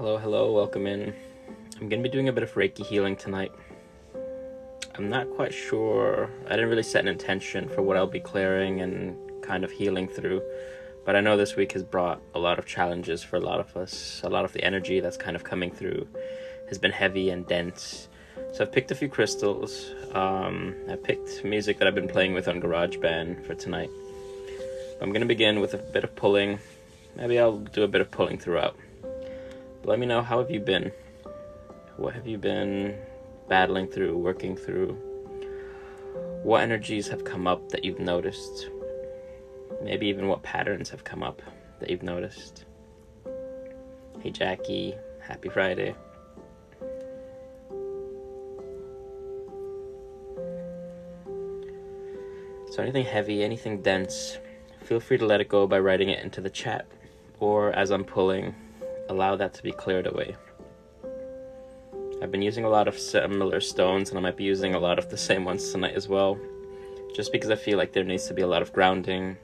Hello, welcome in. I'm going to be doing a bit of Reiki healing tonight. I'm not quite sure, I didn't really set an intention for what I'll be clearing and kind of healing through, but I know this week has brought a lot of challenges for a lot of us. A lot of the energy that's kind of coming through has been heavy and dense. So I've picked a few crystals. I picked music that I've been playing with on GarageBand for tonight. I'm going to begin with a bit of pulling. Maybe I'll do a bit of pulling throughout. But let me know, how have you been? What have you been battling through, working through? What energies have come up that you've noticed? Maybe even what patterns have come up that you've noticed? Hey Jackie, happy Friday. So anything heavy, anything dense, feel free to let it go by writing it into the chat, or as I'm pulling, allow that to be cleared away. I've been using a lot of similar stones, and I might be using a lot of the same ones tonight as well, just because I feel like there needs to be a lot of grounding,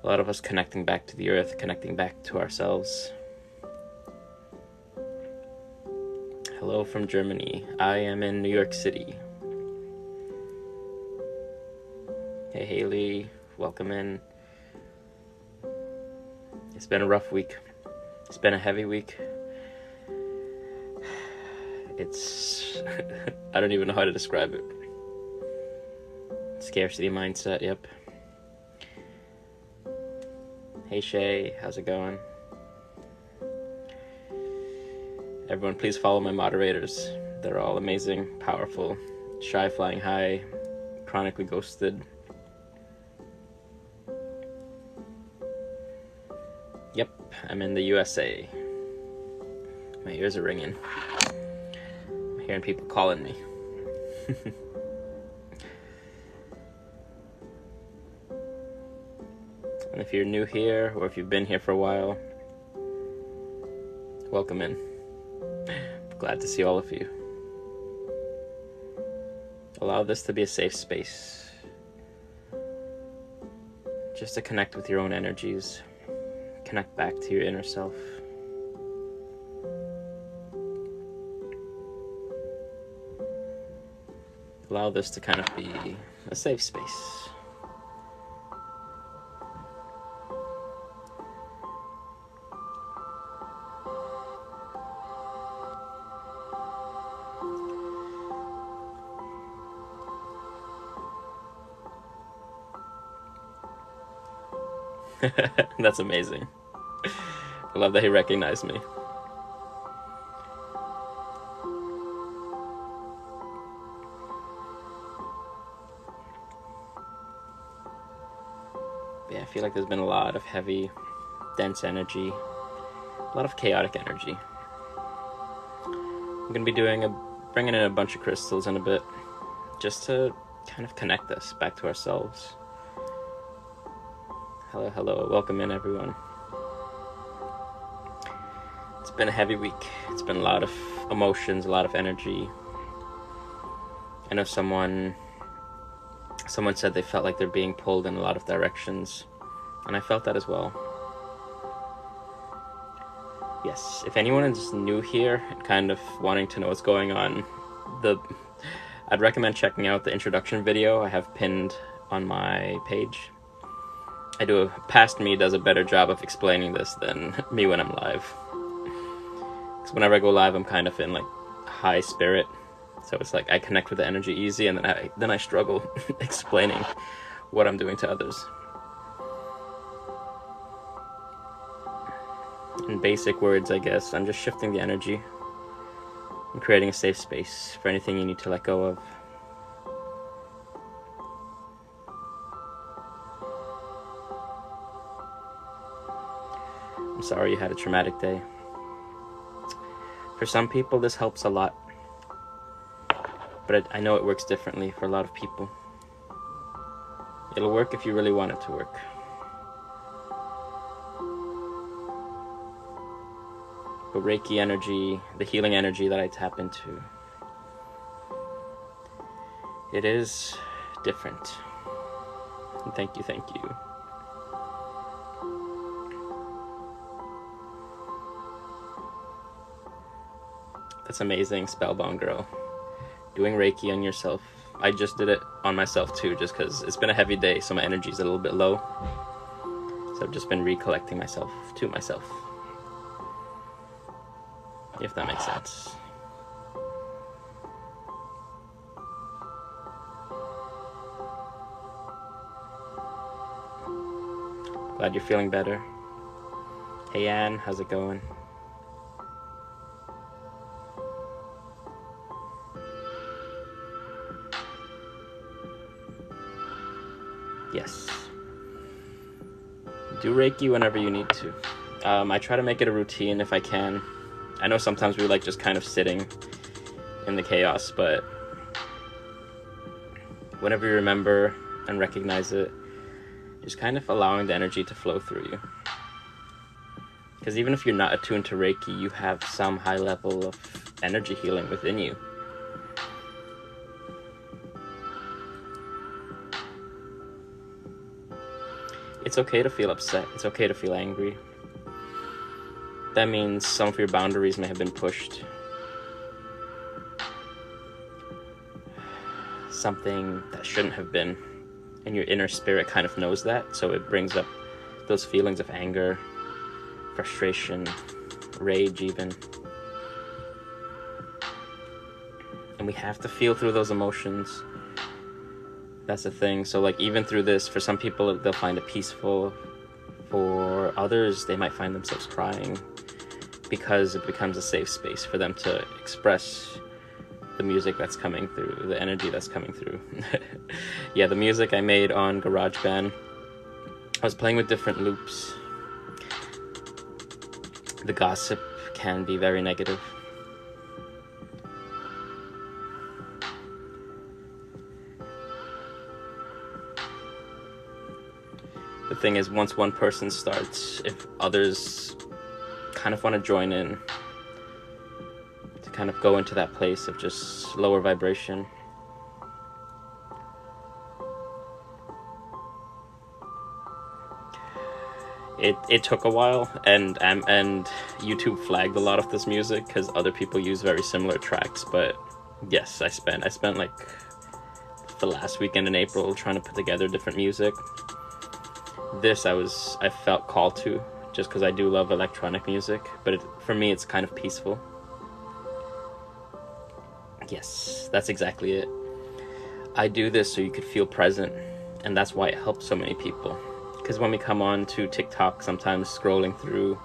a lot of us connecting back to the earth, connecting back to ourselves. Hello from Germany. I am in New York City. Hey Haley, welcome in. It's been a rough week. It's been a heavy week. It's I don't even know how to describe it. Scarcity mindset, yep. Hey Shay, how's it going? Everyone, please follow my moderators. They're all amazing, powerful. Shy Flying High, Chronically Ghosted. Yep, I'm in the USA. My ears are ringing. I'm hearing people calling me. And if you're new here, or if you've been here for a while, welcome in. Glad to see all of you. Allow this to be a safe space, just to connect with your own energies, connect back to your inner self. Allow this to kind of be a safe space. That's amazing. I love that he recognized me. Yeah, I feel like there's been a lot of heavy, dense energy, a lot of chaotic energy. I'm going to be bringing in a bunch of crystals in a bit, just to kind of connect us back to ourselves. Hello, welcome in everyone. It's been a heavy week. It's been a lot of emotions, a lot of energy. I know someone said they felt like they're being pulled in a lot of directions, and I felt that as well. Yes, if anyone is new here and kind of wanting to know what's going on, I'd recommend checking out the introduction video I have pinned on my page. Past me does a better job of explaining this than me when I'm live. Because whenever I go live, I'm kind of in like high spirit. So it's like I connect with the energy easy, and then I struggle explaining what I'm doing to others. In basic words, I guess, I'm just shifting the energy and creating a safe space for anything you need to let go of. I'm sorry you had a traumatic day. For some people, this helps a lot. But I know it works differently for a lot of people. It'll work if you really want it to work. But Reiki energy, the healing energy that I tap into, it is different. And thank you. That's amazing, Spellbound Girl. Doing Reiki on yourself. I just did it on myself too, just because it's been a heavy day, so my energy's a little bit low. So I've just been recollecting myself to myself. If that makes sense. Glad you're feeling better. Hey Anne, how's it going? Yes. Do Reiki whenever you need to. I try to make it a routine if I can. I know sometimes we like just kind of sitting in the chaos, but whenever you remember and recognize it, just kind of allowing the energy to flow through you. Because even if you're not attuned to Reiki, you have some high level of energy healing within you. It's okay to feel upset. It's okay to feel angry. That means some of your boundaries may have been pushed. Something that shouldn't have been. And your inner spirit kind of knows that, so it brings up those feelings of anger, frustration, rage even. And we have to feel through those emotions. That's the thing. So like even through this, for some people they'll find it peaceful. For others, they might find themselves crying because it becomes a safe space for them to express the music that's coming through, the energy that's coming through. Yeah, the music I made on GarageBand, I was playing with different loops. The gossip can be very negative. The thing is, once one person starts, if others kind of want to join in, to kind of go into that place of just lower vibration, it took a while, and YouTube flagged a lot of this music because other people use very similar tracks. But yes, I spent like the last weekend in April trying to put together different music. This I felt called to, just because I do love electronic music, but for me it's kind of peaceful. Yes, that's exactly it. I do this so you could feel present, and that's why it helps so many people. Because when we come on to TikTok, sometimes scrolling through,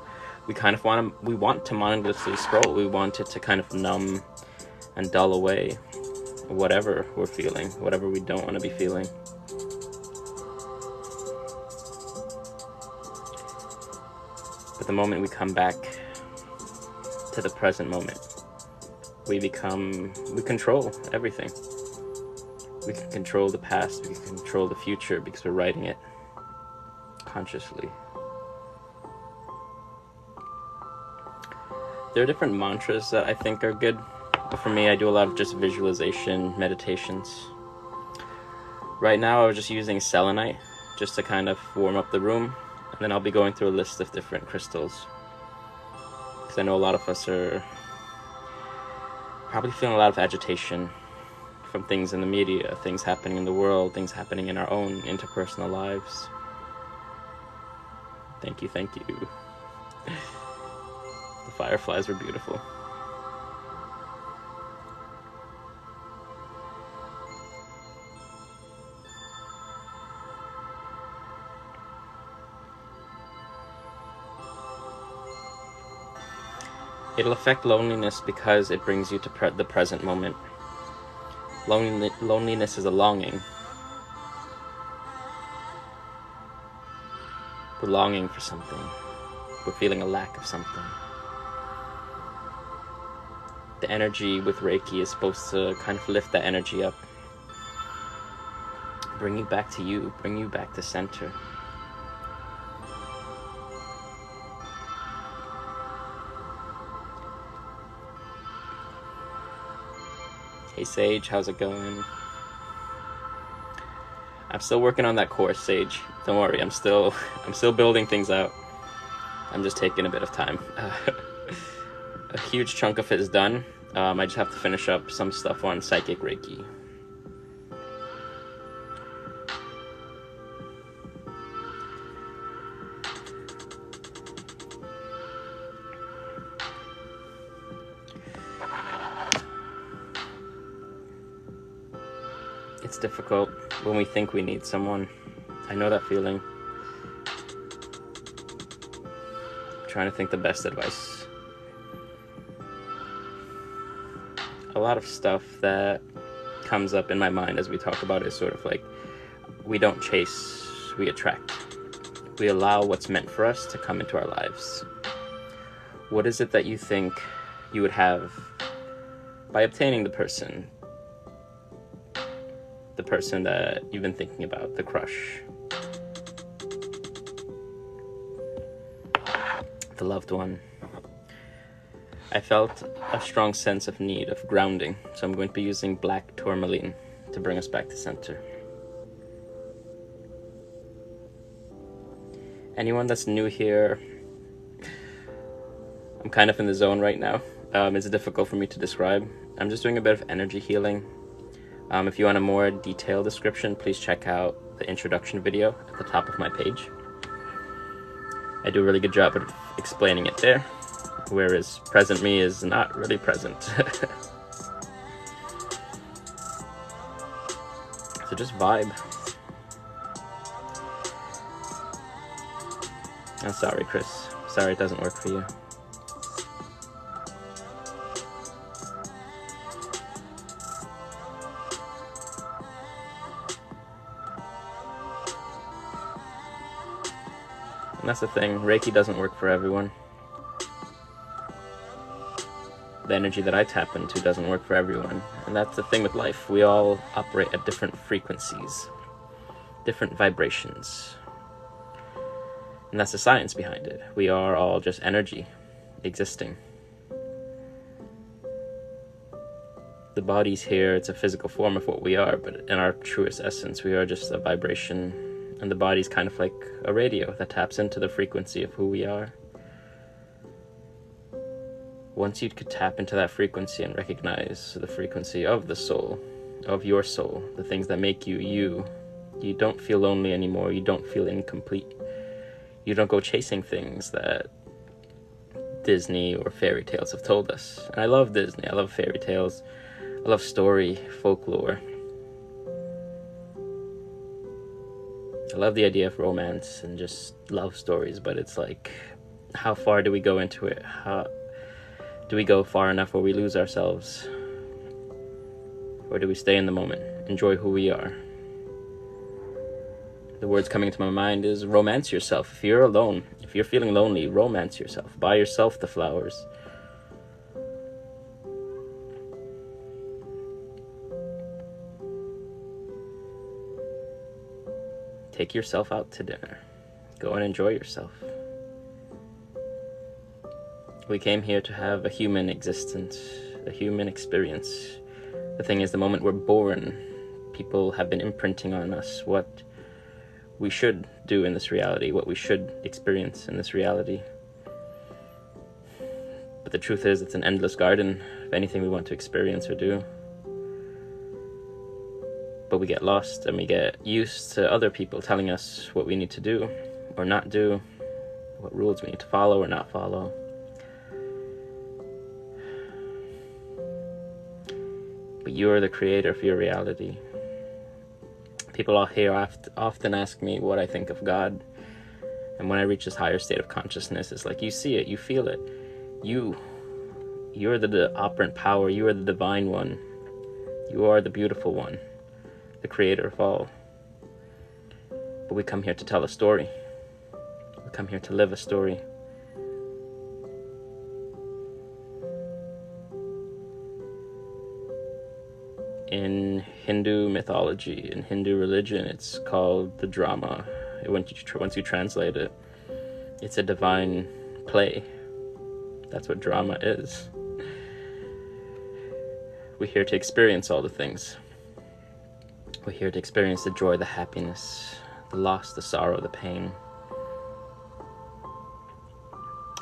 we want to mindlessly scroll. We want it to kind of numb and dull away whatever we're feeling, whatever we don't want to be feeling. But the moment we come back to the present moment, we control everything. We can control the past, we can control the future because we're writing it consciously. There are different mantras that I think are good, but for me I do a lot of just visualization meditations. Right now I was just using selenite just to kind of warm up the room, and then I'll be going through a list of different crystals, because I know a lot of us are probably feeling a lot of agitation from things in the media, things happening in the world, things happening in our own interpersonal lives. Thank you. The fireflies were beautiful. It'll affect loneliness because it brings you to the present moment. Loneliness is a longing. We're longing for something. We're feeling a lack of something. The energy with Reiki is supposed to kind of lift that energy up. Bring you back to you. Bring you back to center. Hey Sage, how's it going? I'm still working on that course, Sage. Don't worry, I'm still building things out. I'm just taking a bit of time. A huge chunk of it is done, I just have to finish up some stuff on psychic Reiki. It's difficult when we think we need someone. I know that feeling. I'm trying to think the best advice. A lot of stuff that comes up in my mind as we talk about it is sort of like, we don't chase, we attract. We allow what's meant for us to come into our lives. What is it that you think you would have by obtaining the person that you've been thinking about, the crush, the loved one? I felt a strong sense of need of grounding, so I'm going to be using black tourmaline to bring us back to center. Anyone that's new here, I'm kind of in the zone right now. It's difficult for me to describe. I'm just doing a bit of energy healing. If you want a more detailed description, please check out the introduction video at the top of my page. I do a really good job of explaining it there, whereas present me is not really present. So just vibe. I'm sorry, Chris. Sorry it doesn't work for you. And that's the thing, Reiki doesn't work for everyone. The energy that I tap into doesn't work for everyone. And that's the thing with life. We all operate at different frequencies, different vibrations. And that's the science behind it. We are all just energy existing. The body's here, it's a physical form of what we are, but in our truest essence, we are just a vibration. And the body's kind of like a radio that taps into the frequency of who we are. Once you could tap into that frequency and recognize the frequency of the soul, of your soul, the things that make you you, you don't feel lonely anymore, you don't feel incomplete. You don't go chasing things that Disney or fairy tales have told us. And I love Disney, I love fairy tales, I love story, folklore. I love the idea of romance and just love stories, but it's like, how far do we go into it? How do we go far enough where we lose ourselves? Or do we stay in the moment, enjoy who we are? The words coming to my mind is romance yourself. If you're alone, if you're feeling lonely, romance yourself. Buy yourself the flowers. Take yourself out to dinner. Go and enjoy yourself. We came here to have a human existence, a human experience. The thing is, the moment we're born, people have been imprinting on us what we should do in this reality, what we should experience in this reality. But the truth is, it's an endless garden of anything we want to experience or do. But we get lost and we get used to other people telling us what we need to do or not do, what rules we need to follow or not follow. But you are the creator of your reality. People out here often ask me what I think of God. And when I reach this higher state of consciousness, it's like you see it, you feel it. You're the operant power, you are the divine one. You are the beautiful one, the creator of all. But we come here to tell a story. We come here to live a story. In Hindu mythology, in Hindu religion, it's called the drama. Once you translate it, it's a divine play. That's what drama is. We're here to experience all the things. We're here to experience the joy, the happiness, the loss, the sorrow, the pain.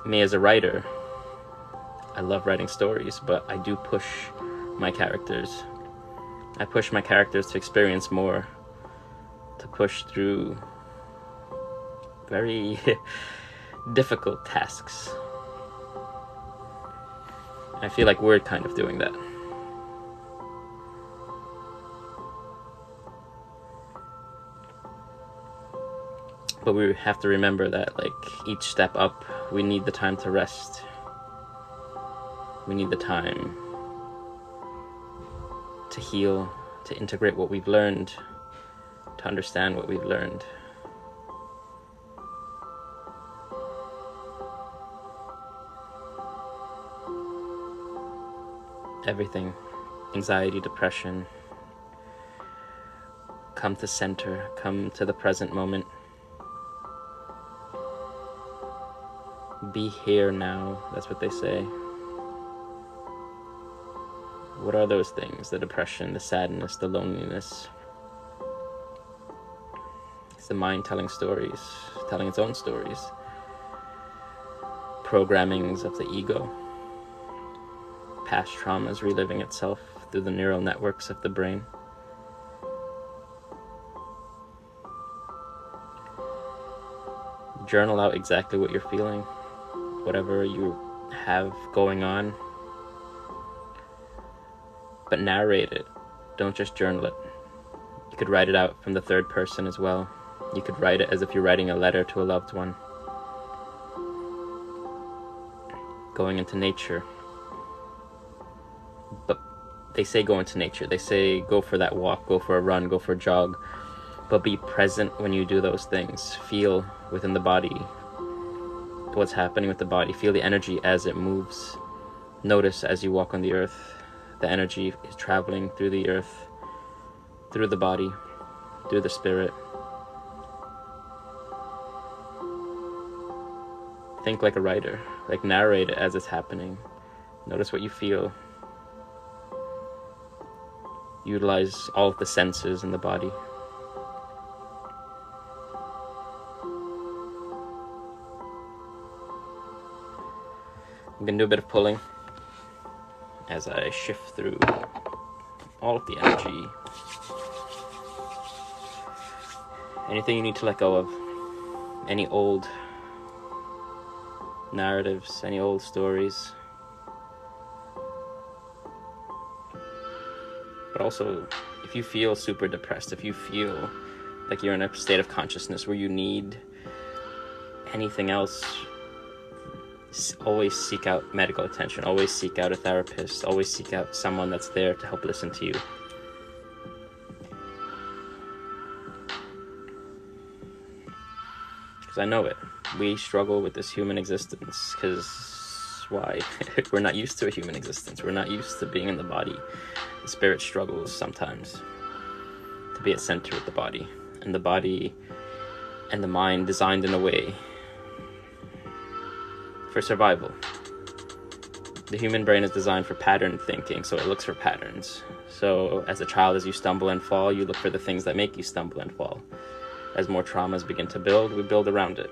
Me as a writer, I love writing stories, but I do push my characters. I push my characters to experience more, to push through very difficult tasks. I feel like we're kind of doing that. But we have to remember that, like, each step up, we need the time to rest. We need the time to heal, to integrate what we've learned, to understand what we've learned. Everything, anxiety, depression, come to center, come to the present moment. Be here now, that's what they say. What are those things? The depression, the sadness, the loneliness. It's the mind telling stories, telling its own stories. Programmings of the ego. Past traumas reliving itself through the neural networks of the brain. Journal out exactly what you're feeling, whatever you have going on, but narrate it. Don't just journal it. You could write it out from the third person as well. You could write it as if you're writing a letter to a loved one. Going into nature. But they say go into nature. They say go for that walk, go for a run, go for a jog. But be present when you do those things. Feel within the body what's happening with the body. Feel the energy as it moves. Notice as you walk on the earth, the energy is traveling through the earth, through the body, through the spirit. Think like a writer, like narrate it as it's happening. Notice what you feel. Utilize all of the senses in the body. I'm going to do a bit of pulling as I shift through all of the energy. Anything you need to let go of. Any old narratives, any old stories. But also, if you feel super depressed, if you feel like you're in a state of consciousness where you need anything else, always seek out medical attention, always seek out a therapist, always seek out someone that's there to help listen to you. Because I know it. We struggle with this human existence, because why? We're not used to a human existence. We're not used to being in the body. The spirit struggles sometimes to be at center with the body. And the body and the mind designed in a way for survival. The human brain is designed for pattern thinking, so it looks for patterns. So as a child, as you stumble and fall, you look for the things that make you stumble and fall. As more traumas begin to build, we build around it.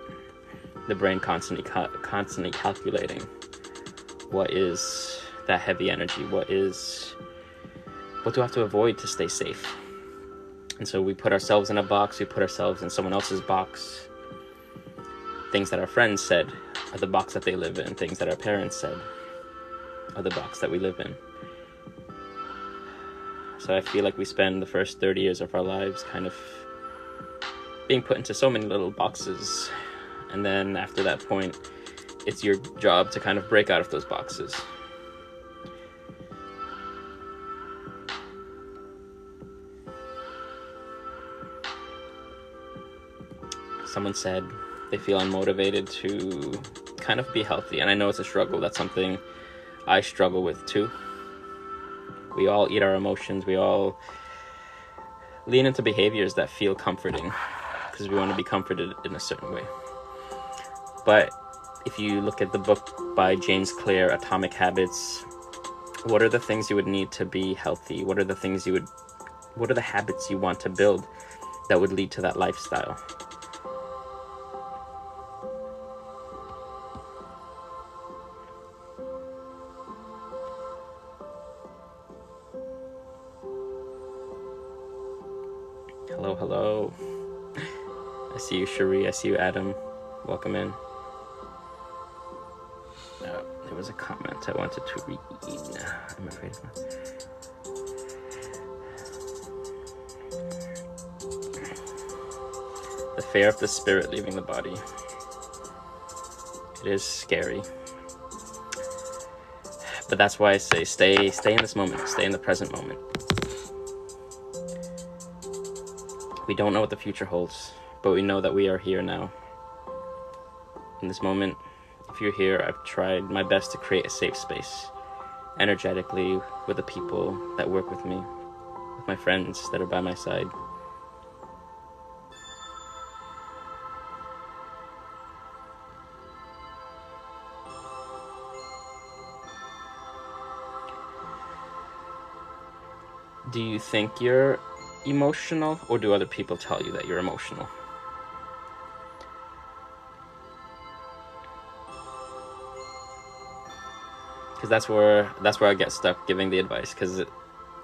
The brain constantly calculating what is that heavy energy, what do I have to avoid to stay safe? And so we put ourselves in a box, we put ourselves in someone else's box. Things that our friends said are the box that they live in. Things that our parents said are the box that we live in. So I feel like we spend the first 30 years of our lives kind of being put into so many little boxes. And then after that point, it's your job to kind of break out of those boxes. Someone said they feel unmotivated to kind of be healthy. And I know it's a struggle. That's something I struggle with too. We all eat our emotions. We all lean into behaviors that feel comforting because we want to be comforted in a certain way. But if you look at the book by James Clear, Atomic Habits, what are the things you would need to be healthy? What are the habits you want to build that would lead to that lifestyle? Hello, hello. I see you, Cherie. I see you, Adam. Welcome in. There was a comment I wanted to read. I'm afraid of not. The fear of the spirit leaving the body. It is scary. But that's why I say stay in this moment. Stay in the present moment. We don't know what the future holds, but we know that we are here now. In this moment, if you're here, I've tried my best to create a safe space, energetically, with the people that work with me, with my friends that are by my side. Do you think you're emotional, or do other people tell you that you're emotional? Because that's where I get stuck giving the advice, because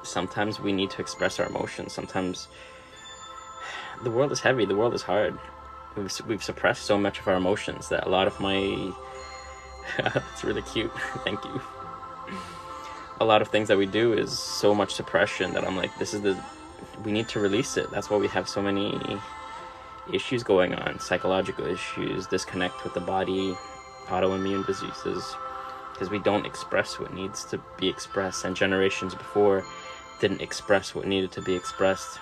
sometimes we need to express our emotions. Sometimes the world is heavy, the world is hard. We've suppressed so much of our emotions that a lot of my that's really cute. Thank you. A lot of things that we do is so much suppression that I'm like, we need to release it. That's why we have so many issues going on, psychological issues, disconnect with the body, autoimmune diseases, because we don't express what needs to be expressed, and generations before didn't express what needed to be expressed.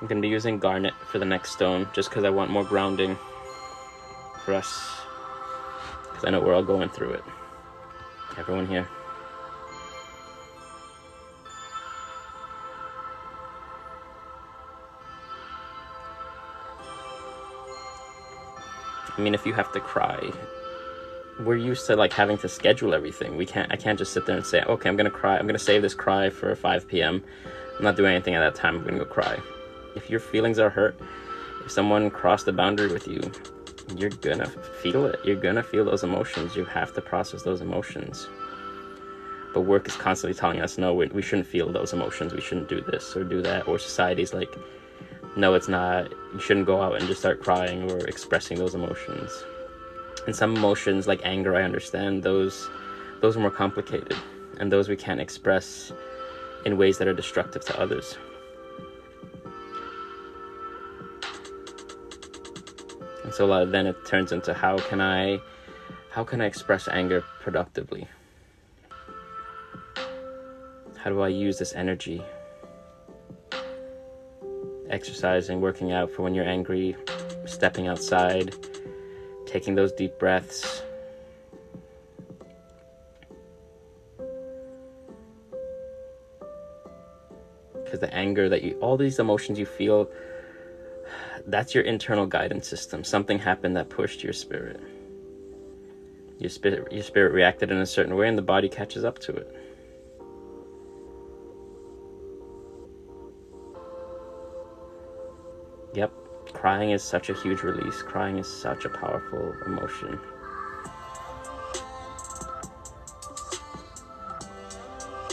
I'm going to be using garnet for the next stone, just because I want more grounding for us, because I know we're all going through it. Everyone here. I mean, if you have to cry, we're used to like having to schedule everything. I can't just sit there and say, okay, I'm gonna cry, I'm gonna save this cry for 5 p.m. I'm not doing anything at that time, I'm gonna go cry. If your feelings are hurt, if someone crossed the boundary with you, you're gonna feel it. You're gonna feel those emotions. You have to process those emotions. But work is constantly telling us, no, we shouldn't feel those emotions. We shouldn't do this or do that. Or society's like, no, it's not. You shouldn't go out and just start crying or expressing those emotions. And some emotions, like anger, I understand. Those are more complicated. And those we can't express in ways that are destructive to others. And so then it turns into how can I express anger productively? How do I use this energy? Exercising, working out for when you're angry, stepping outside, taking those deep breaths. Because the anger all these emotions you feel, that's your internal guidance system. Something happened that pushed your spirit. Your spirit reacted in a certain way and the body catches up to it. Yep, crying is such a huge release. Crying is such a powerful emotion.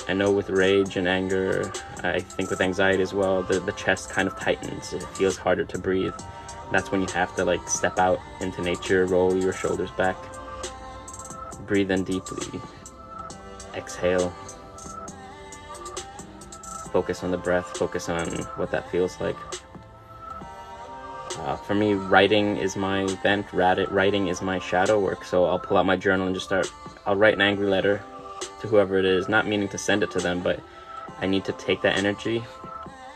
I know with rage and anger, I think with anxiety as well, the chest kind of tightens. It feels harder to breathe. That's when you have to like step out into nature, roll your shoulders back, breathe in deeply, exhale, focus on the breath, focus on what that feels like. For me, writing is my vent, writing is my shadow work, so I'll pull out my journal and I'll write an angry letter to whoever it is, not meaning to send it to them, but I need to take that energy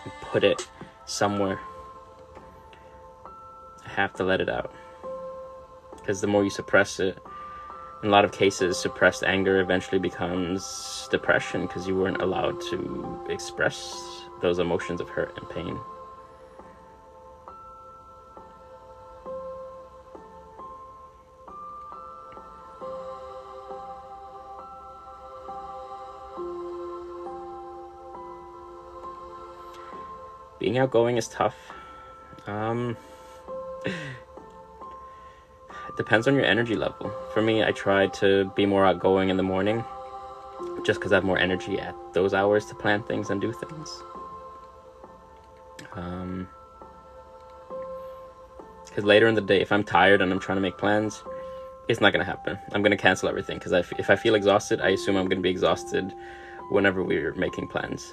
and put it somewhere. I have to let it out, because the more you suppress it, in a lot of cases, suppressed anger eventually becomes depression, because you weren't allowed to express those emotions of hurt and pain. Being outgoing is tough. It depends on your energy level. For me, I try to be more outgoing in the morning, just because I have more energy at those hours to plan things and do things. Because later in the day, if I'm tired and I'm trying to make plans, it's not going to happen. I'm going to cancel everything, because if I feel exhausted, I assume I'm going to be exhausted whenever we're making plans.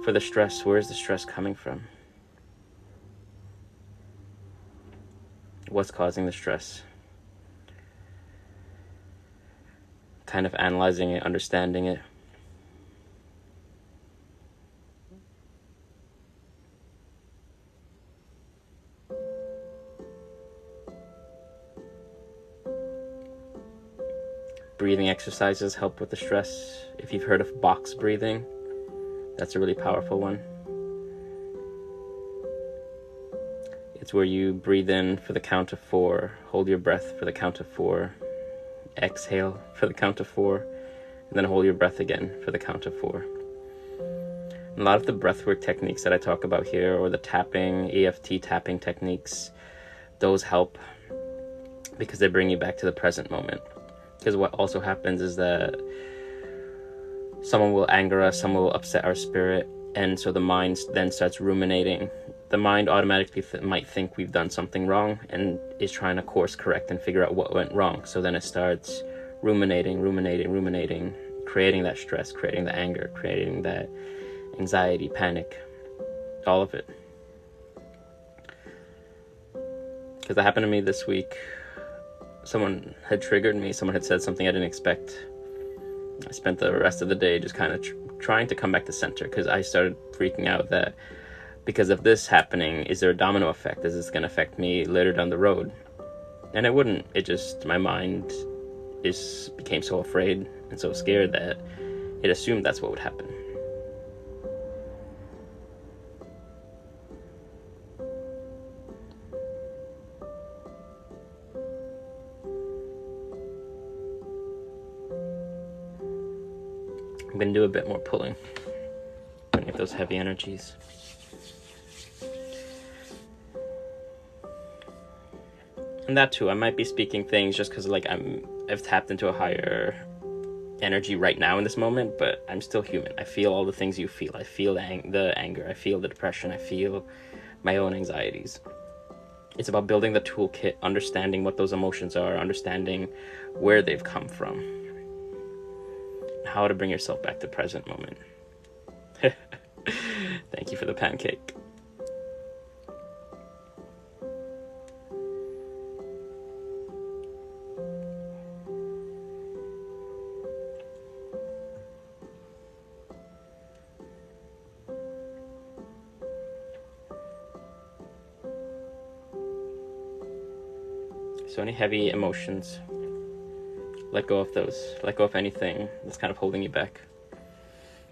For the stress, where is the stress coming from? What's causing the stress? Kind of analyzing it, understanding it. Breathing exercises help with the stress. If you've heard of box breathing, that's a really powerful one. It's where you breathe in for the count of 4, hold your breath for the count of 4, exhale for the count of 4, and then hold your breath again for the count of 4. A lot of the breathwork techniques that I talk about here, or the tapping, EFT tapping techniques, those help because they bring you back to the present moment. Because what also happens is that someone will anger us, someone will upset our spirit, and so the mind then starts ruminating. The mind automatically might think we've done something wrong and is trying to course correct and figure out what went wrong. So then it starts ruminating, creating that stress, creating the anger, creating that anxiety, panic, all of it. Because that happened to me this week. Someone had triggered me, someone had said something I didn't expect. I spent the rest of the day just kind of trying to come back to center, because I started freaking out that because of this happening, is there a domino effect? Is this going to affect me later down the road? And it wouldn't. It just, my mind became so afraid and so scared that it assumed that's what would happen. I'm going to do a bit more pulling. Any of those heavy energies. And that too, I might be speaking things just because I've tapped into a higher energy right now in this moment, but I'm still human. I feel all the things you feel. I feel the anger. I feel the depression. I feel my own anxieties. It's about building the toolkit, understanding what those emotions are, understanding where they've come from, how to bring yourself back to present moment. Thank you for the pancake. So any heavy emotions, let go of those. Let go of anything that's kind of holding you back.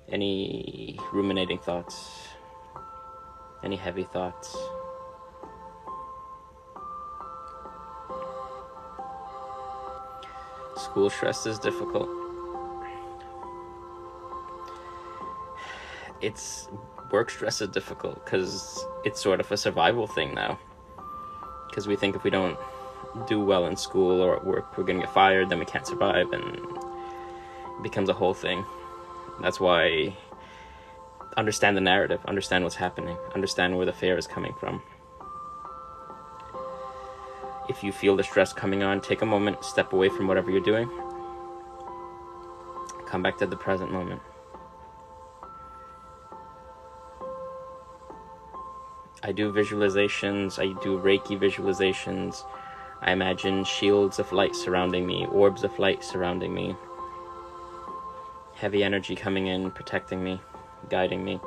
Any ruminating thoughts, any heavy thoughts. School stress is difficult. Work stress is difficult because it's sort of a survival thing now. Because we think if we don't do well in school or at work, we're going to get fired, then we can't survive, and it becomes a whole thing. That's why understand the narrative, understand what's happening, understand where the fear is coming from. If you feel the stress coming on, take a moment, step away from whatever you're doing, come back to the present moment. I do visualizations, I do Reiki visualizations. I imagine shields of light surrounding me, orbs of light surrounding me, heavy energy coming in, protecting me, guiding me.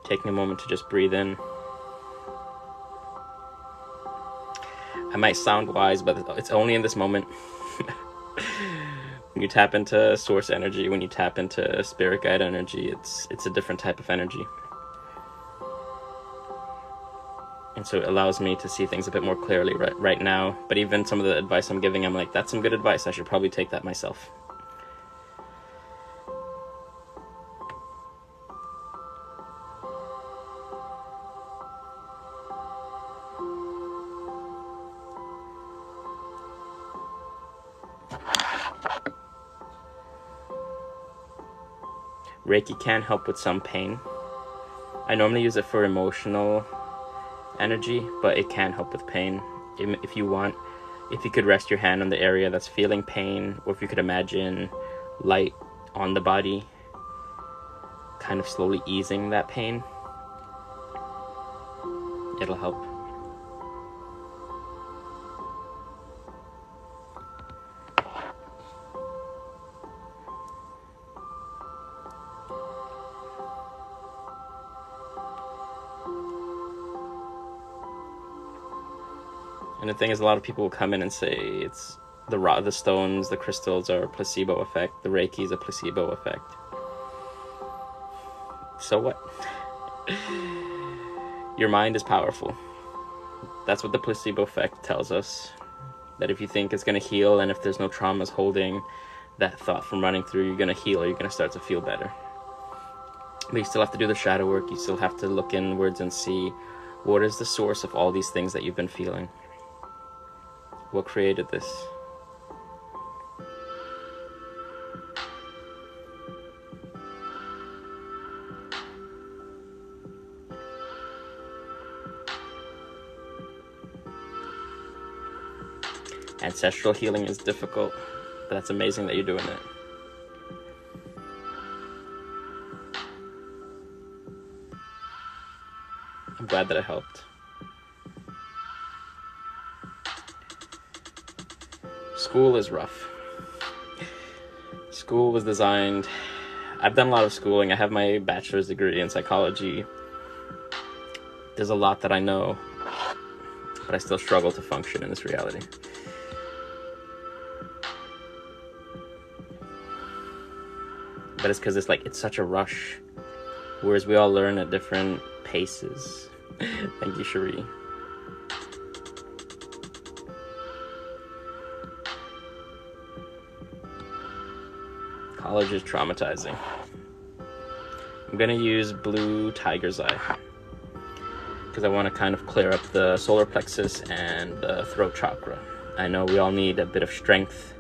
Taking a moment to just breathe in. I might sound wise, but it's only in this moment. When you tap into source energy, when you tap into spirit guide energy, it's a different type of energy. And so it allows me to see things a bit more clearly right now. But even some of the advice I'm giving, I'm like, that's some good advice. I should probably take that myself. Reiki can help with some pain. I normally use it for emotional energy, but it can help with pain. If you want, if you could rest your hand on the area that's feeling pain, or if you could imagine light on the body, kind of slowly easing that pain, it'll help. And the thing is, a lot of people will come in and say it's the stones, the crystals are a placebo effect, the Reiki is a placebo effect. So what? Your mind is powerful. That's what the placebo effect tells us. That if you think it's going to heal, and if there's no traumas holding that thought from running through, you're going to heal, or you're going to start to feel better. But you still have to do the shadow work. You still have to look inwards and see what is the source of all these things that you've been feeling. What created this? Ancestral healing is difficult, but that's amazing that you're doing it. I'm glad that it helped. School is rough. School was designed... I've done a lot of schooling. I have my bachelor's degree in psychology. There's a lot that I know, but I still struggle to function in this reality. But it's because it's such a rush, whereas we all learn at different paces. Thank you, Cherie. College is traumatizing. I'm gonna use blue tiger's eye because I want to kind of clear up the solar plexus and the throat chakra. I know we all need a bit of strength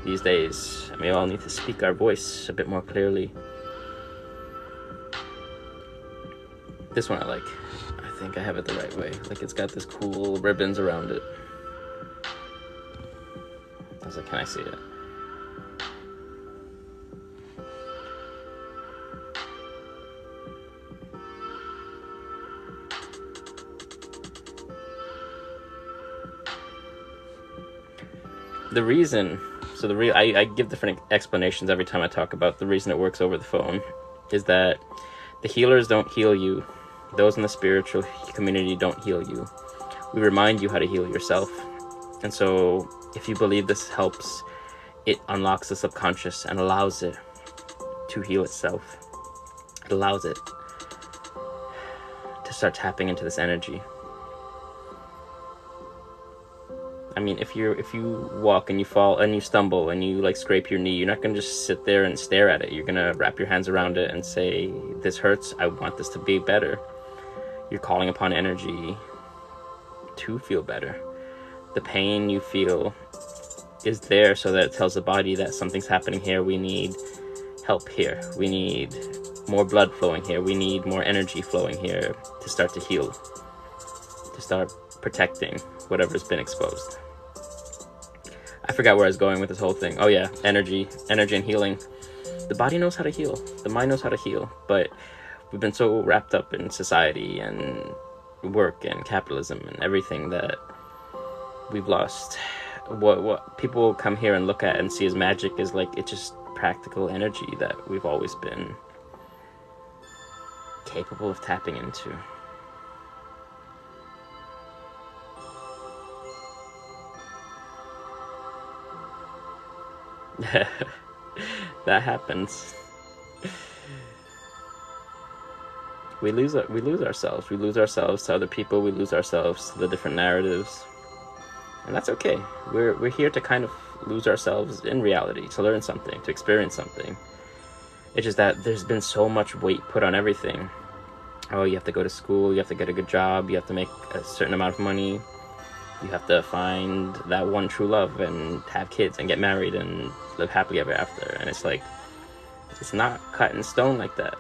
these days, and we all need to speak our voice a bit more clearly. This one I like. I think I have it the right way. It's got this cool ribbons around it. I was like, can I see it? The reason, I give different explanations every time I talk about the reason it works over the phone, is that the healers don't heal you. Those in the spiritual community don't heal you. We remind you how to heal yourself. And so if you believe this helps, it unlocks the subconscious and allows it to heal itself. It allows it to start tapping into this energy. I mean, if you walk and you fall and you stumble and you scrape your knee, you're not going to just sit there and stare at it. You're going to wrap your hands around it and say, this hurts, I want this to be better. You're calling upon energy to feel better. The pain you feel is there so that it tells the body that something's happening here. We need help here. We need more blood flowing here. We need more energy flowing here to start to heal, to start protecting whatever's been exposed. I forgot where I was going with this whole thing. Oh yeah, energy and healing. The body knows how to heal. The mind knows how to heal. But we've been so wrapped up in society and work and capitalism and everything that we've lost. What people come here and look at and see as magic is it's just practical energy that we've always been capable of tapping into. That happens. We lose ourselves. We lose ourselves to other people. We lose ourselves to the different narratives, and that's okay. We're here to kind of lose ourselves in reality, to learn something, to experience something. It's just that there's been so much weight put on everything. Oh, you have to go to school. You have to get a good job. You have to make a certain amount of money. You have to find that one true love and have kids and get married and live happily ever after. And it's It's not cut in stone like that.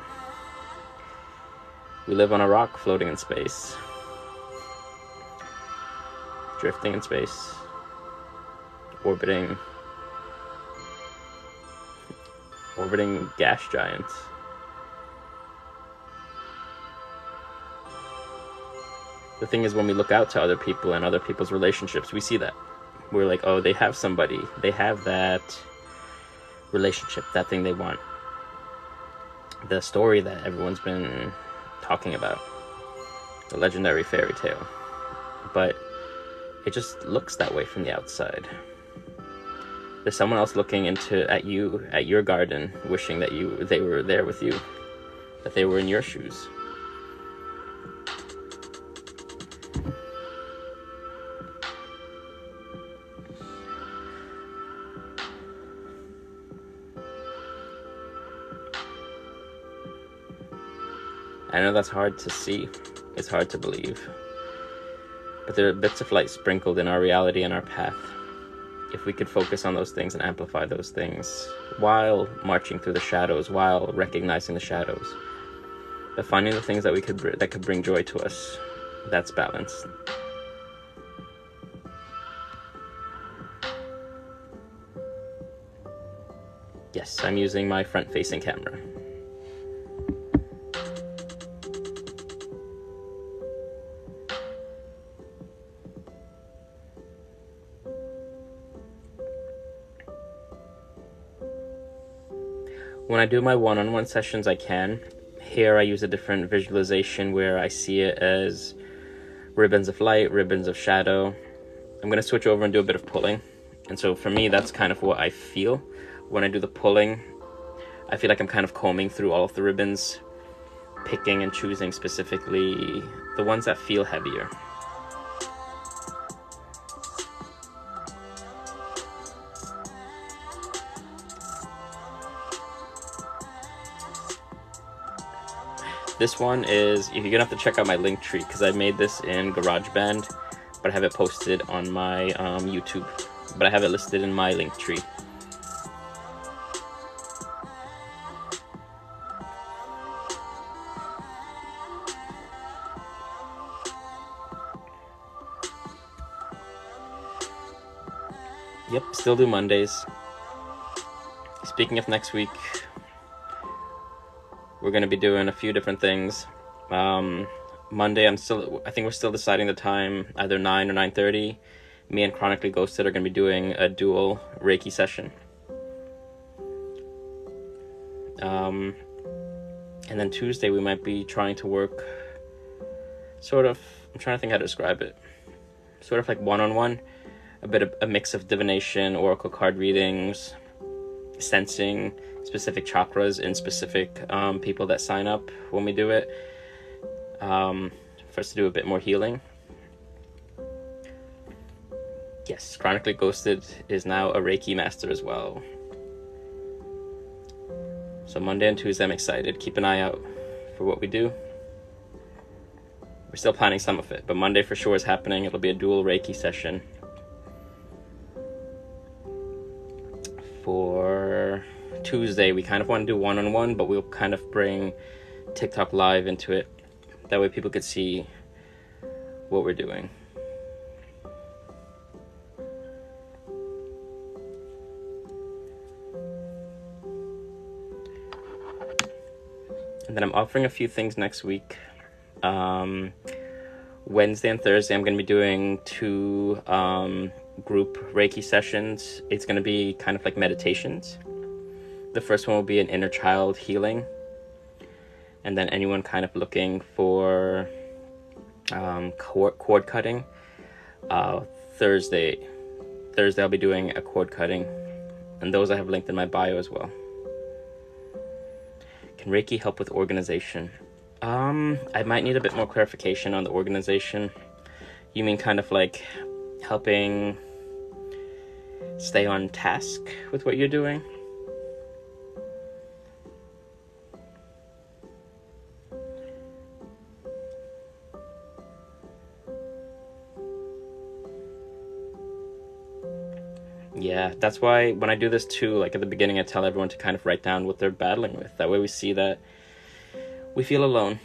We live on a rock floating in space, drifting in space, orbiting gas giants. The thing is, when we look out to other people and other people's relationships, we see that. We're like, oh, they have somebody. They have that relationship, that thing they want. The story that everyone's been talking about. The legendary fairy tale. But it just looks that way from the outside. There's someone else looking at you, at your garden, wishing that they were there with you. That they were in your shoes. I know that's hard to see. It's hard to believe. But there are bits of light sprinkled in our reality and our path. If we could focus on those things and amplify those things while marching through the shadows, while recognizing the shadows, but finding the things that could bring joy to us, that's balance. Yes, I'm using my front-facing camera. When I do my one-on-one sessions, I can. Here I use a different visualization where I see it as ribbons of light, ribbons of shadow. I'm going to switch over and do a bit of pulling. And so for me, that's kind of what I feel. When I do the pulling, I feel like I'm kind of combing through all of the ribbons, picking and choosing specifically the ones that feel heavier. This one is, you're gonna have to check out my link tree because I made this in GarageBand, but I have it posted on my YouTube. But I have it listed in my link tree. Yep, still do Mondays. Speaking of next week, we're going to be doing a few different things. Monday, I think we're still deciding the time, either 9 or 9:30. Me and Chronically Ghosted are going to be doing a dual Reiki session. And then Tuesday, we might be trying to work sort of, I'm trying to think how to describe it. Sort of like one-on-one, a mix of divination, oracle card readings, sensing specific chakras in specific people that sign up when we do it, for us to do a bit more healing. Yes, Chronically Ghosted is now a Reiki master as well. So Monday and Tuesday I'm excited. Keep an eye out for what we do. We're still planning some of it, but Monday for sure is happening. It'll be a dual Reiki session. For Tuesday, we kind of want to do one-on-one, but we'll kind of bring TikTok Live into it. That way people could see what we're doing. And then I'm offering a few things next week. Wednesday and Thursday, I'm going to be doing 2 group Reiki sessions. It's going to be kind of like meditations. The first one will be an inner child healing. And then anyone kind of looking for cord cutting. Thursday I'll be doing a cord cutting. And those I have linked in my bio as well. Can Reiki help with organization? I might need a bit more clarification on the organization. You mean kind of like helping stay on task with what you're doing? Yeah, That's why when I do this too, like at the beginning, I tell everyone to kind of write down what they're battling with. That way we see that we feel alone,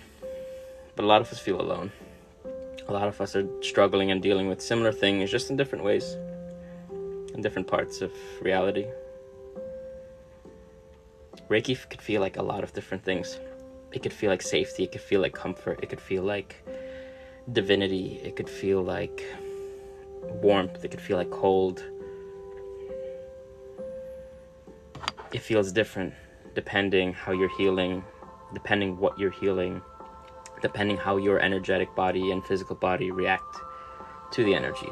but a lot of us feel alone. A lot of us are struggling and dealing with similar things, just in different ways, in different parts of reality. Reiki could feel like a lot of different things. It could feel like safety, it could feel like comfort, it could feel like divinity, it could feel like warmth, it could feel like cold. It feels different depending how you're healing, depending what you're healing, depending how your energetic body and physical body react to the energy.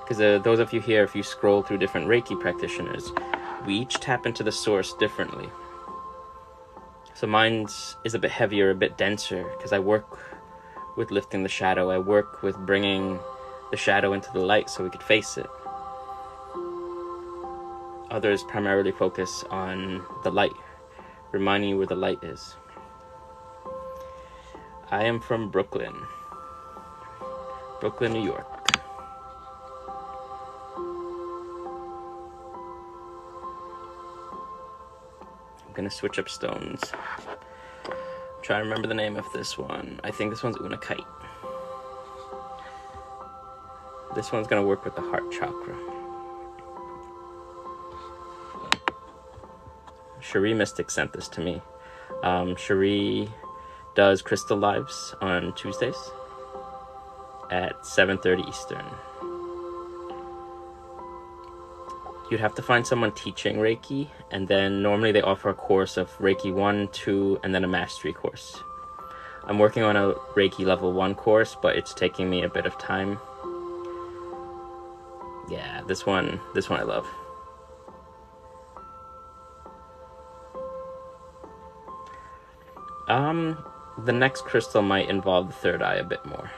Because those of you here, if you scroll through different Reiki practitioners, we each tap into the source differently. So mine is a bit heavier, a bit denser, because I work with lifting the shadow. I work with bringing the shadow into the light so we could face it. Others primarily focus on the light, reminding you where the light is. I am from Brooklyn, New York. I'm gonna switch up stones. I'm trying to remember the name of this one. I think this one's Unakite. This one's gonna work with the heart chakra. Cherie Mystic sent this to me. Cherie does crystal lives on Tuesdays at 7:30 Eastern. You'd have to find someone teaching Reiki, and then normally they offer a course of Reiki 1, 2, and then a mastery course. I'm working on a Reiki level 1 course, but it's taking me a bit of time. Yeah, this one I love. The next crystal might involve the third eye a bit more.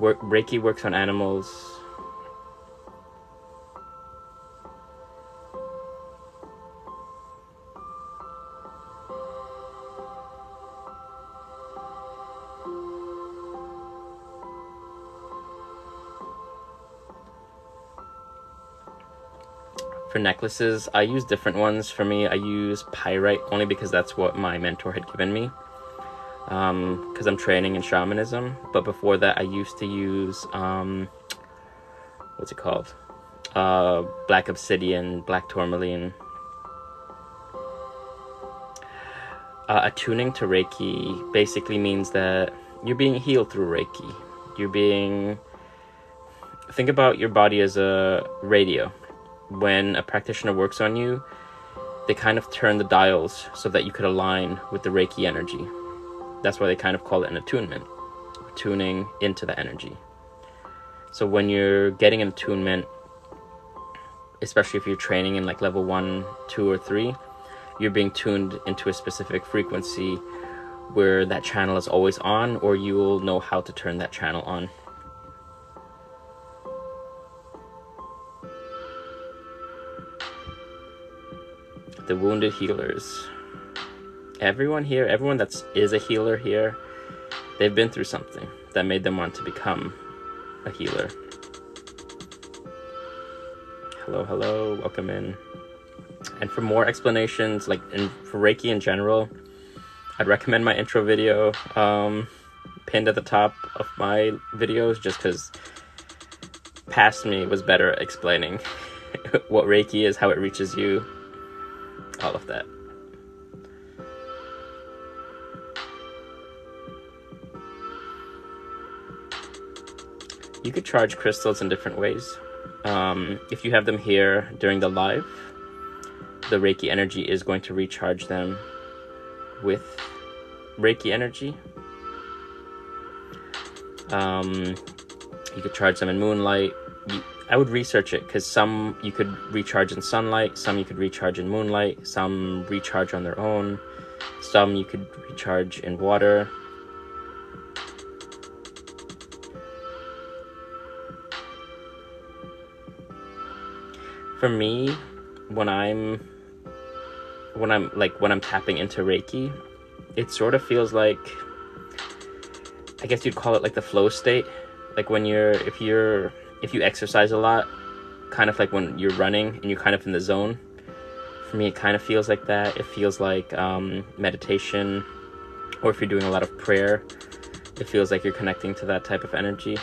Reiki works on animals. For necklaces, I use different ones. For me, I use pyrite only because that's what my mentor had given me. Because I'm training in shamanism. But before that, I used to use, what's it called? Black obsidian, black tourmaline. Attuning to Reiki basically means that you're being healed through Reiki. Think about your body as a radio. When a practitioner works on you, they kind of turn the dials so that you could align with the Reiki energy. That's why they kind of call it an attunement, tuning into the energy. So when you're getting an attunement, especially if you're training in like level 1, 2, or 3, you're being tuned into a specific frequency where that channel is always on, or you will know how to turn that channel on. The wounded healers. Everyone that is a healer here, they've been through something that made them want to become a healer. Hello, welcome in. And for more explanations, for Reiki in general, I'd recommend my intro video pinned at the top of my videos, just because past me was better at explaining what Reiki is, how it reaches you, all of that. You could charge crystals in different ways. If you have them here during the live, the Reiki energy is going to recharge them with Reiki energy. You could charge them in moonlight. I would research it, because some you could recharge in sunlight, some you could recharge in moonlight, some recharge on their own, some you could recharge in water. For me, when I'm tapping into Reiki, it sort of feels like, I guess you'd call it like the flow state. Like when if you exercise a lot, kind of like when you're running and you're kind of in the zone. For me, it kind of feels like that. It feels like meditation, or if you're doing a lot of prayer, it feels like you're connecting to that type of energy.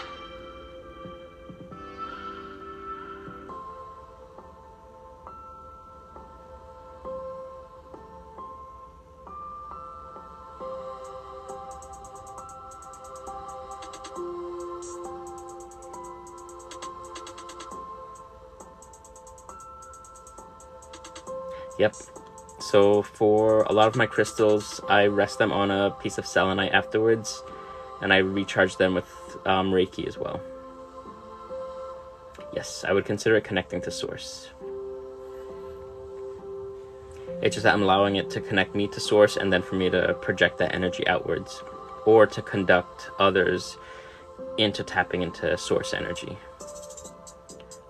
Yep. So for a lot of my crystals, I rest them on a piece of selenite afterwards, and I recharge them with Reiki as well. Yes, I would consider it connecting to source. It's just that I'm allowing it to connect me to source, and then for me to project that energy outwards, or to conduct others into tapping into source energy.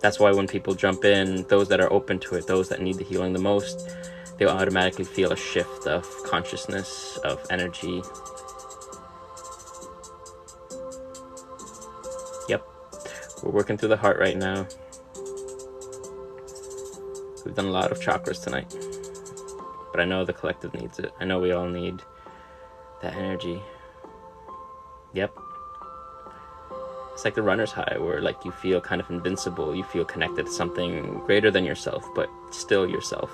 That's why when people jump in, those that are open to it, those that need the healing the most, they'll automatically feel a shift of consciousness, of energy. Yep, we're working through the heart right now. We've done a lot of chakras tonight, but I know the collective needs it. I know we all need that energy. Yep. It's like the runner's high, where like you feel kind of invincible, you feel connected to something greater than yourself, but still yourself.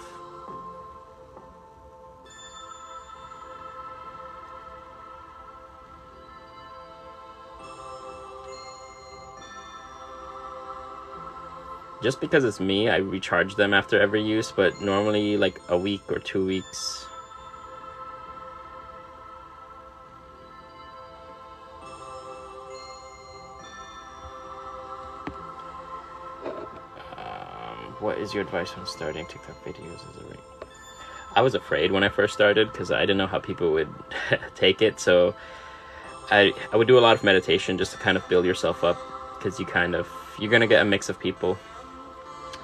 Just because it's me, I recharge them after every use, but normally like a week or 2 weeks. What is your advice when starting TikTok videos as a Reiki? I was afraid when I first started because I didn't know how people would take it. So I would do a lot of meditation just to kind of build yourself up, because you're going to get a mix of people.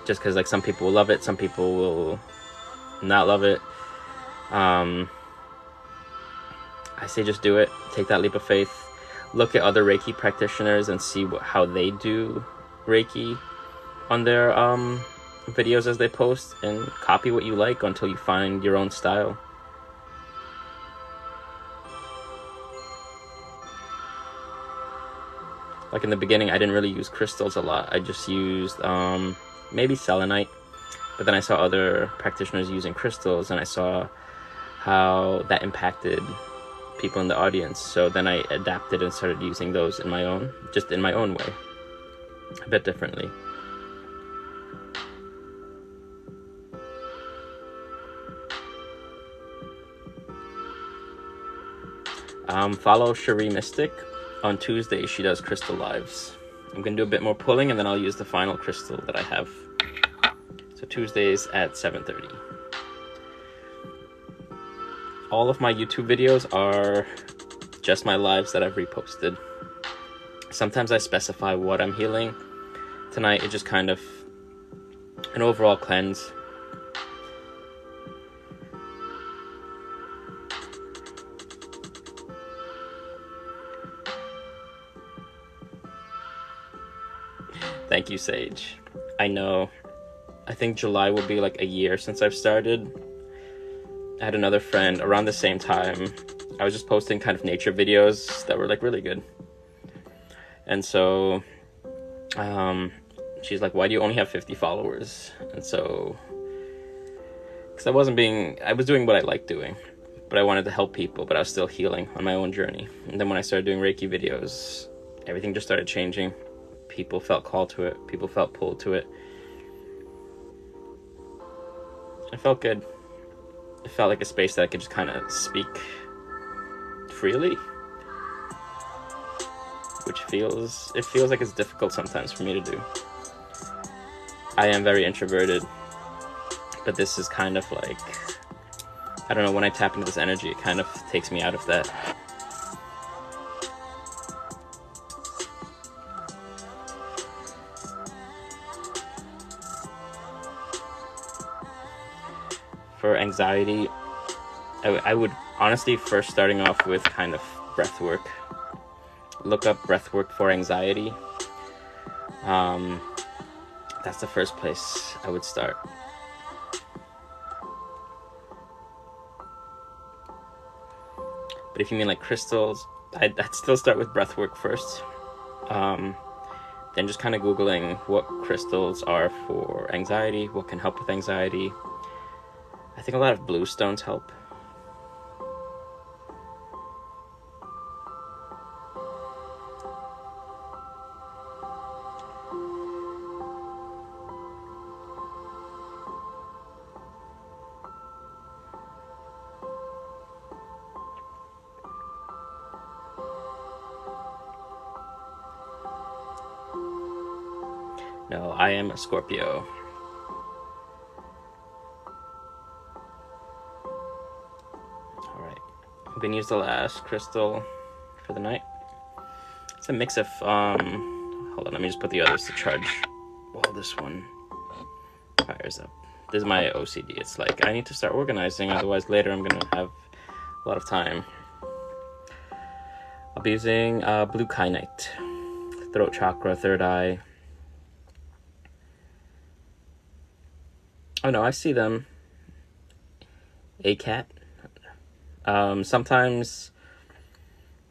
Just because like some people will love it, some people will not love it. I say just do it. Take that leap of faith. Look at other Reiki practitioners and see how they do Reiki on their videos as they post, and copy what you like until you find your own style. Like in the beginning, I didn't really use crystals a lot. I just used maybe selenite, but then I saw other practitioners using crystals, and I saw how that impacted people in the audience. So then I adapted and started using those in my own way, a bit differently. Follow Cherie Mystic. On Tuesday, she does crystal lives. I'm going to do a bit more pulling, and then I'll use the final crystal that I have. So Tuesdays at 7:30. All of my YouTube videos are just my lives that I've reposted. Sometimes I specify what I'm healing. Tonight, it's just kind of an overall cleanse. Thank you, Sage. I know. I think July will be like a year since I've started. I had another friend around the same time. I was just posting kind of nature videos that were like really good. And so she's like, why do you only have 50 followers? And so, because I was doing what I liked doing, but I wanted to help people, but I was still healing on my own journey. And then when I started doing Reiki videos, everything just started changing. People felt called to it. People felt pulled to it. It felt good. It felt like a space that I could just kind of speak freely, which feels like it's difficult sometimes for me to do. I am very introverted, but this is kind of like, I don't know, when I tap into this energy, it kind of takes me out of that. For anxiety, I would honestly first starting off with kind of breath work. Look up breath work for anxiety. That's the first place I would start. But if you mean like crystals, I'd still start with breath work first. Then just kind of Googling what crystals are for anxiety, what can help with anxiety. I think a lot of blue stones help. No, I am a Scorpio. Alright, I'm gonna use the last crystal for the night. It's a mix of, hold on, let me just put the others to charge while this one fires up. This is my OCD. It's like, I need to start organizing, otherwise later I'm gonna have a lot of time. I'll be using blue kyanite, throat chakra, third eye. Oh no, I see them. A cat. Sometimes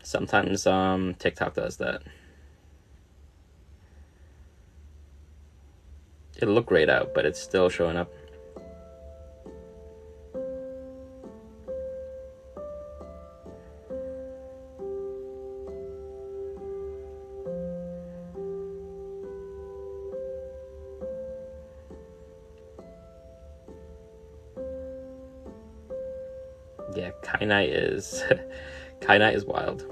TikTok does that. It'll look grayed out, but it's still showing up. Yeah, kyanite is wild.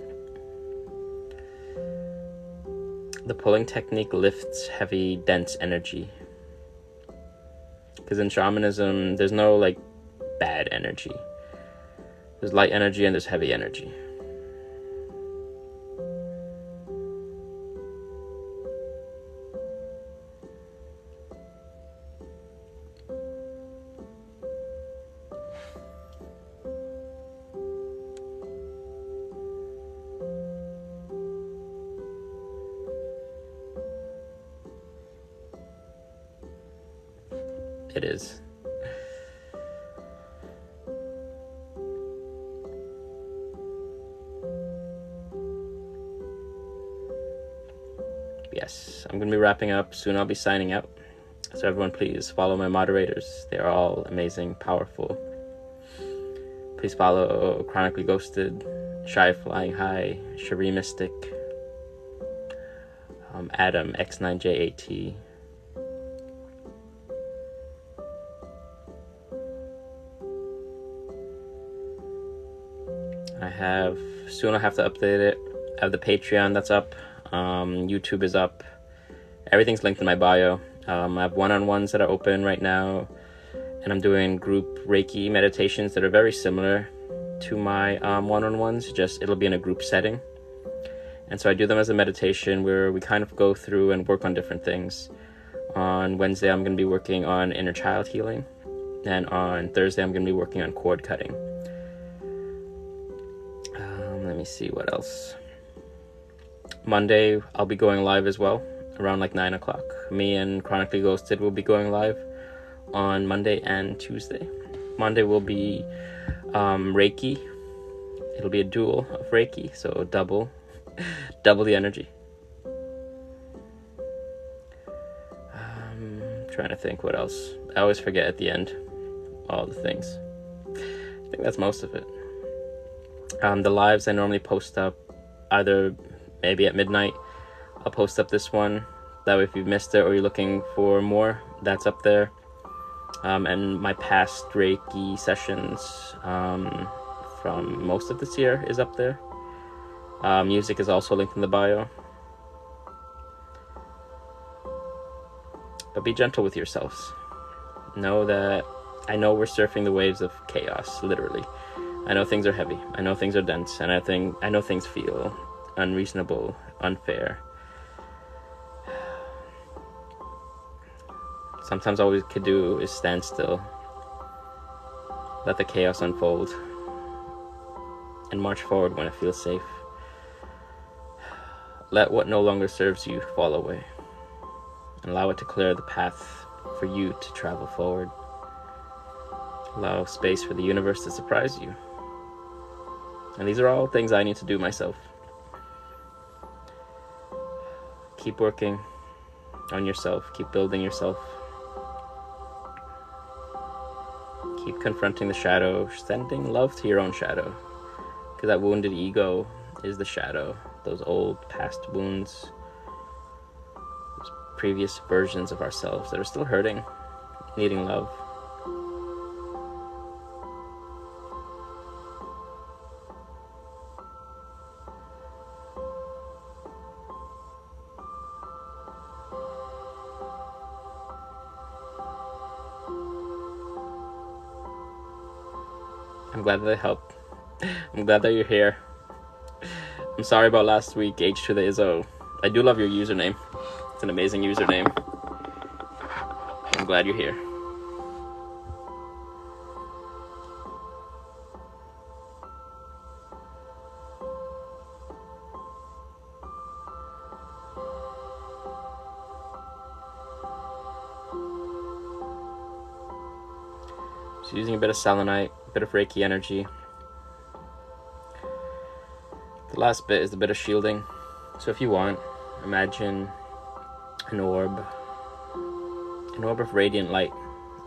The pulling technique lifts heavy, dense energy. Because in shamanism, there's no like bad energy. There's light energy and there's heavy energy. It is. Yes, I'm going to be wrapping up. Soon I'll be signing out. So everyone please follow my moderators. They are all amazing, powerful. Please follow Chronically Ghosted, Shy Flying High, Cherie Mystic, Adam X9JAT. Soon I'll have to update it. I have the Patreon that's up. YouTube is up. Everything's linked in my bio. I have one-on-ones that are open right now, and I'm doing group Reiki meditations that are very similar to my one-on-ones, just it'll be in a group setting. And so I do them as a meditation where we kind of go through and work on different things. On Wednesday, I'm going to be working on inner child healing, and on Thursday, I'm going to be working on cord cutting. Let me see what else. Monday, I'll be going live as well, around like 9 o'clock. Me and Chronically Ghosted will be going live on Monday and Tuesday. Monday will be Reiki. It'll be a duel of Reiki, so double the energy. Trying to think what else. I always forget at the end all the things. I think that's most of it. The lives I normally post up either maybe at midnight. I'll post up this one. That way if you've missed it or you're looking for more, that's up there. And my past Reiki sessions from most of this year is up there. Music is also linked in the bio. But be gentle with yourselves. Know that I know we're surfing the waves of chaos, literally. I know things are heavy. I know things are dense, and I know things feel unreasonable, unfair. Sometimes all we could do is stand still, let the chaos unfold, and march forward when it feels safe. Let what no longer serves you fall away. and allow it to clear the path for you to travel forward. Allow space for the universe to surprise you. And these are all things I need to do myself. Keep working on yourself. Keep building yourself. Keep confronting the shadow, sending love to your own shadow. Because that wounded ego is the shadow. Those old past wounds, those previous versions of ourselves that are still hurting, needing love. I'm glad that I helped. I'm glad that you're here. I'm sorry about last week, H to the Izzo. I do love your username. It's an amazing username. I'm glad you're here. Just using a bit of selenite, a bit of Reiki energy. The last bit is a bit of shielding. So if you want, imagine an orb of radiant light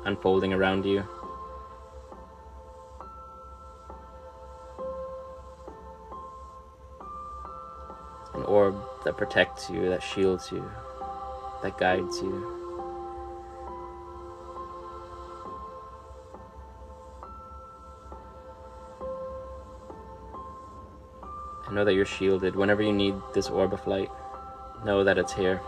unfolding around you. An orb that protects you, that shields you, that guides you. Know that you're shielded. Whenever you need this orb of light, know that it's here.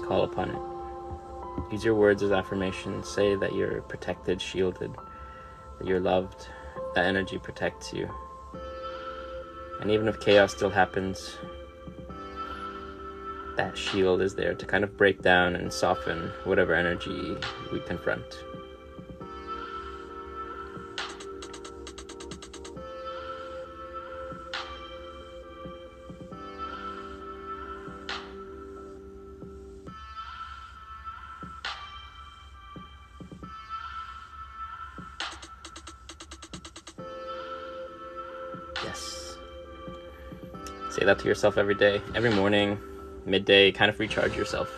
Call upon it. Use your words as affirmations. Say that you're protected, shielded, that you're loved. That energy protects you. And even if chaos still happens, that shield is there to kind of break down and soften whatever energy we confront. Yes. Say that to yourself every day, every morning, midday, kind of recharge yourself.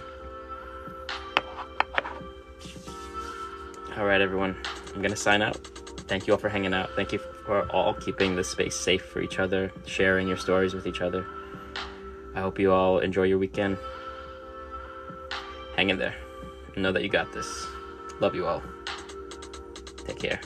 All right, everyone, I'm going to sign out. Thank you all for hanging out. Thank you for all keeping this space safe for each other, sharing your stories with each other. I hope you all enjoy your weekend. Hang in there. Know that you got this. Love you all. Take care.